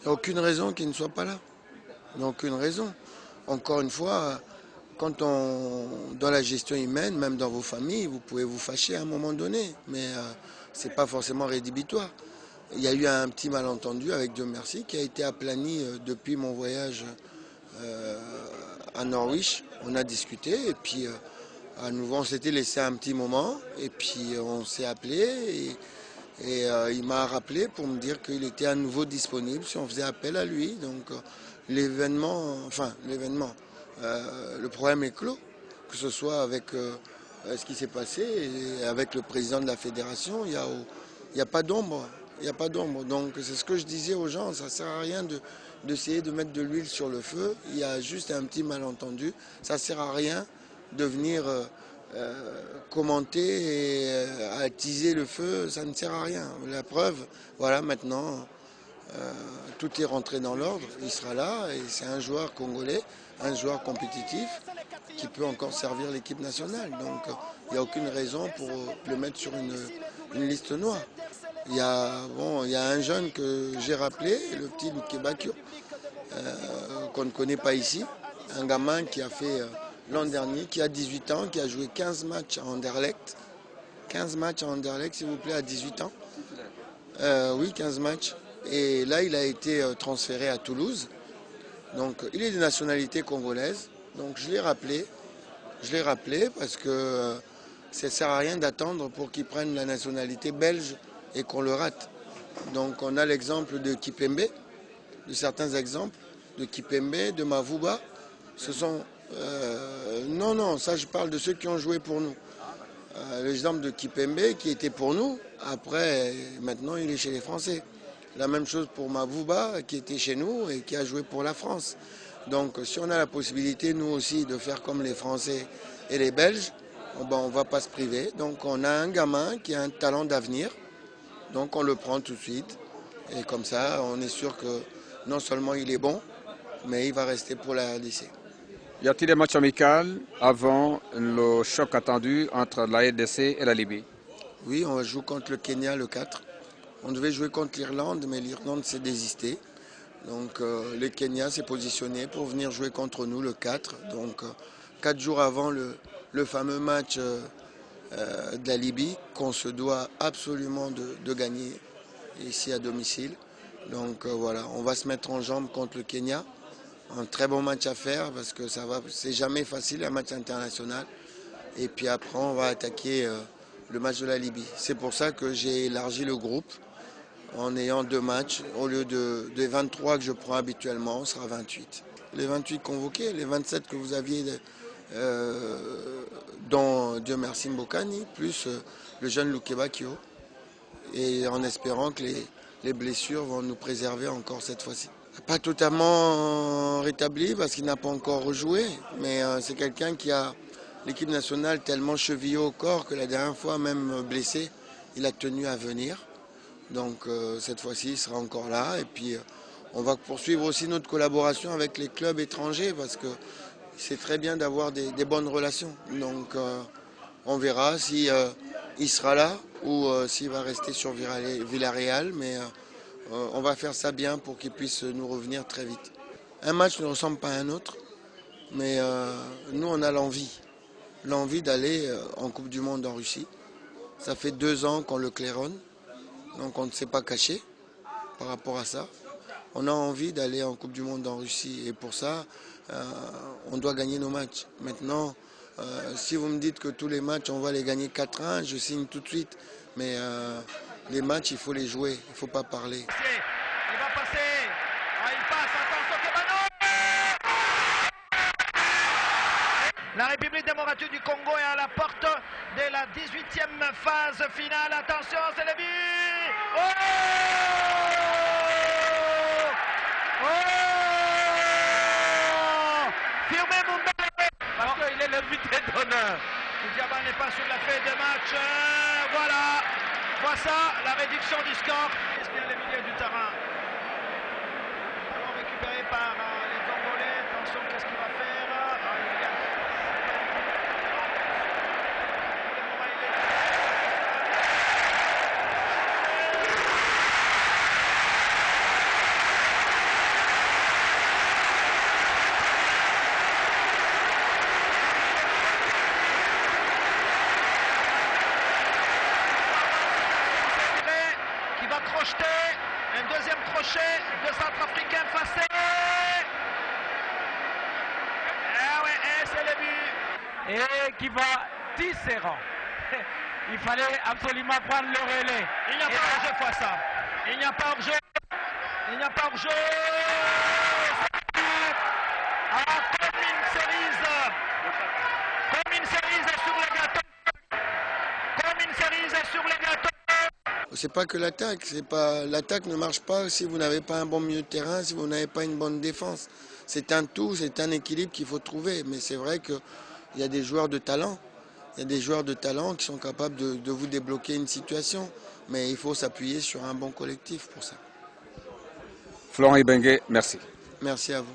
n'y a aucune raison qu'il ne soit pas là. Il n'y a aucune raison. Encore une fois, dans la gestion humaine, même dans vos familles, vous pouvez vous fâcher à un moment donné, mais ce n'est pas forcément rédhibitoire. Il y a eu un petit malentendu avec Dieu merci qui a été aplani depuis mon voyage à Norwich. On a discuté et puis à nouveau on s'était laissé un petit moment et puis on s'est appelé et il m'a rappelé pour me dire qu'il était à nouveau disponible si on faisait appel à lui. Donc le problème est clos, que ce soit avec ce qui s'est passé et avec le président de la fédération, il n'y a pas d'ombre. Il n'y a pas d'ombre. Donc c'est ce que je disais aux gens, ça ne sert à rien d'essayer de mettre de l'huile sur le feu. Il y a juste un petit malentendu. Ça ne sert à rien de venir commenter et attiser le feu. Ça ne sert à rien. La preuve, voilà, maintenant, tout est rentré dans l'ordre. Il sera là et c'est un joueur congolais, un joueur compétitif qui peut encore servir l'équipe nationale. Donc il n'y a aucune raison pour le mettre sur une liste noire. Il y a un jeune que j'ai rappelé, le petit Luke Bakio, qu'on ne connaît pas ici. Un gamin qui a fait l'an dernier, qui a 18 ans, qui a joué 15 matchs à Anderlecht. 15 matchs à Anderlecht, s'il vous plaît, à 18 ans. Oui, 15 matchs. Et là, il a été transféré à Toulouse. Donc, il est de nationalité congolaise. Donc, je l'ai rappelé. Je l'ai rappelé parce que ça ne sert à rien d'attendre pour qu'il prenne la nationalité belge et qu'on le rate. Donc on a l'exemple de Kipembe, de certains exemples, de Kipembe, de Mavuba. Ce sont... non, ça je parle de ceux qui ont joué pour nous. L'exemple de Kipembe qui était pour nous, après, maintenant il est chez les Français. La même chose pour Mavuba qui était chez nous et qui a joué pour la France. Donc si on a la possibilité, nous aussi, de faire comme les Français et les Belges, on ne va pas se priver. Donc on a un gamin qui a un talent d'avenir. Donc on le prend tout de suite. Et comme ça, on est sûr que non seulement il est bon, mais il va rester pour la RDC. Y a-t-il des matchs amicaux avant le choc attendu entre la RDC et la Libye? Oui, on joue contre le Kenya le 4. On devait jouer contre l'Irlande, mais l'Irlande s'est désistée. Donc le Kenya s'est positionné pour venir jouer contre nous le 4. Donc 4 jours avant le fameux match de la Libye qu'on se doit absolument de gagner ici à domicile. Donc voilà, on va se mettre en jambe contre le Kenya. Un très bon match à faire parce que c'est jamais facile un match international. Et puis après on va attaquer le match de la Libye. C'est pour ça que j'ai élargi le groupe en ayant 2 matchs. Au lieu des 23 que je prends habituellement, on sera 28. Les 28 convoqués, les 27 que vous aviez dont Dieu merci Mbokani, plus le jeune Luke Bakio, et en espérant que les blessures vont nous préserver encore cette fois-ci. Pas totalement rétabli parce qu'il n'a pas encore rejoué, mais c'est quelqu'un qui a l'équipe nationale tellement chevillée au corps que la dernière fois, même blessé, il a tenu à venir. Donc cette fois-ci, il sera encore là. Et puis on va poursuivre aussi notre collaboration avec les clubs étrangers parce que c'est très bien d'avoir des bonnes relations. Donc on verra si il sera là ou s'il va rester sur Villarreal. Mais on va faire ça bien pour qu'il puisse nous revenir très vite. Un match ne ressemble pas à un autre, mais nous on a l'envie d'aller en Coupe du Monde en Russie. Ça fait 2 ans qu'on le claironne, donc on ne s'est pas caché par rapport à ça. On a envie d'aller en Coupe du Monde en Russie et pour ça, on doit gagner nos matchs. Maintenant, si vous me dites que tous les matchs, on va les gagner 4-1, je signe tout de suite. Mais les matchs, il faut les jouer, il ne faut pas parler. Il va passer, il passe, attention Kebano. La République démocratique du Congo est à la porte de la 18e phase finale. Attention, c'est le but. Firmez Mumbele parce qu'il est le but d'honneur. Diaba n'est pas sur la feuille de match. Voilà. Voici ça, la réduction du score. C'est bien le milieu du terrain. Alors récupéré par les Congolais. Attention, qu'est-ce qu'il va faire? deux Centrafricains passés. C'est le but. Et qui va Tisserand. Il fallait absolument prendre le relais. Il n'y a pas hors-jeu fois ça. Il n'y a pas hors-jeu. Il n'y a pas hors-jeu. Comme une cerise sur le gâteau. Comme une cerise sur le gâteau. C'est pas que l'attaque, l'attaque ne marche pas si vous n'avez pas un bon milieu de terrain, si vous n'avez pas une bonne défense. C'est un tout, c'est un équilibre qu'il faut trouver. Mais c'est vrai qu'il y a des joueurs de talent. Il y a des joueurs de talent qui sont capables de vous débloquer une situation. Mais il faut s'appuyer sur un bon collectif pour ça. Florent Ibenge, merci. Merci à vous.